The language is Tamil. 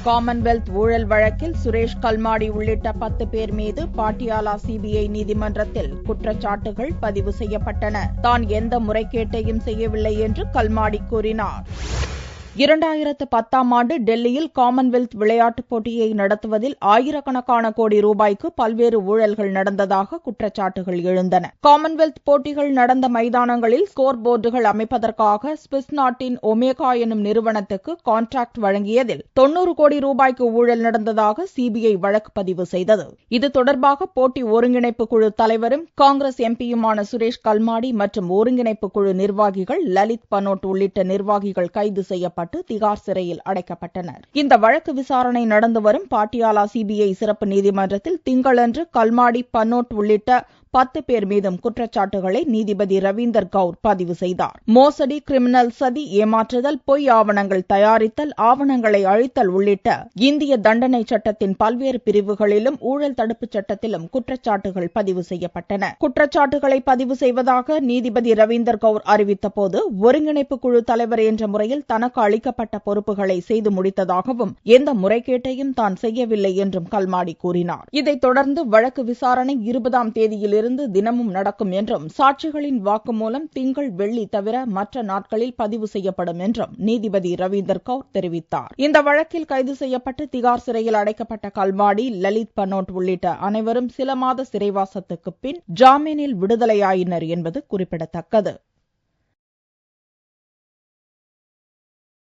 காமன்வெல்த் ஊழல் வழக்கில் சுரேஷ் கல்மாடி உள்ளிட்ட 10 பேர் மீது பாட்டியாலா சிபிஐ நீதிமன்றத்தில் குற்றச்சாட்டுகள் பதிவு செய்யப்பட்டன. தான் எந்த முறைகேட்டையும் செய்யவில்லை என்று கல்மாடி கூறினார். 2010ஆம் ஆண்டு டெல்லியில் காமன்வெல்த் விளையாட்டுப் போட்டியை நடத்துவதில் ஆயிரக்கணக்கான கோடி ரூபாய்க்கு பல்வேறு ஊழல்கள் நடந்ததாக குற்றச்சாட்டுகள் எழுந்தன. காமன்வெல்த் போட்டிகள் நடந்த மைதானங்களில் ஸ்கோர் போர்டுகள் அமைப்பதற்காக சுவிஸ் நாட்டின் ஒமேகா எனும் நிறுவனத்துக்கு கான்ட்ராக்ட் வழங்கியதில் 90 கோடி ரூபாய்க்கு ஊழல் நடந்ததாக சிபிஐ வழக்கு பதிவு செய்தது. இது தொடர்பாக போட்டி ஒருங்கிணைப்பு குழு தலைவரும் காங்கிரஸ் எம்பியுமான சுரேஷ் கல்மாடி மற்றும் ஒருங்கிணைப்பு குழு நிர்வாகிகள் லலித் பனோட் உள்ளிட்ட நிர்வாகிகள் கைது செய்யப்பட்டு திகார் சிறையில் அடைக்கப்பட்டனர். இந்த வழக்கு விசாரணை நடந்து வரும் பாட்டியாலா சிபிஐ சிறப்பு நீதிமன்றத்தில் திங்களன்று கல்மாடி, பனோட் உள்ளிட்ட 10 பேர் மீதும் குற்றச்சாட்டுகளை நீதிபதி ரவீந்தர் கவுர் பதிவு செய்தார். மோசடி, கிரிமினல் சதி, ஏமாற்றுதல், பொய் ஆவணங்கள் தயாரித்தல், ஆவணங்களை அழித்தல் உள்ளிட்ட இந்திய தண்டனை சட்டத்தின் பல்வேறு பிரிவுகளிலும் ஊழல் தடுப்புச் சட்டத்திலும் குற்றச்சாட்டுகள் பதிவு செய்யப்பட்டன. குற்றச்சாட்டுகளை பதிவு செய்வதாக நீதிபதி ரவீந்தர் கவுர் அறிவித்தபோது ஒருங்கிணைப்பு குழு தலைவர் என்ற முறையில் தனக்கு அளிக்கப்பட்ட பொறுப்புகளை செய்து முடித்ததாகவும் எந்த முறைகேட்டையும் தான் செய்யவில்லை என்றும் கல்மாடி கூறினார். இதைத் தொடர்ந்து வழக்கு விசாரணை 20ஆம் தேதியில் தினமும் நடக்கும் என்றும் சாட்சிகளின் வாக்குமூலம் திங்கள், வெள்ளி தவிர மற்ற நாட்களில் பதிவு செய்யப்படும் என்றும் நீதிபதி ரவீந்தர் கவுர் தெரிவித்தார். இந்த வழக்கில் கைது செய்யப்பட்டு திகார் சிறையில் அடைக்கப்பட்ட கல்மாடி, லலித் பனோட் உள்ளிட்ட அனைவரும் சில மாத சிறைவாசத்துக்குப் பின் ஜாமீனில் விடுதலையாயினர் என்பது குறிப்பிடத்தக்கது.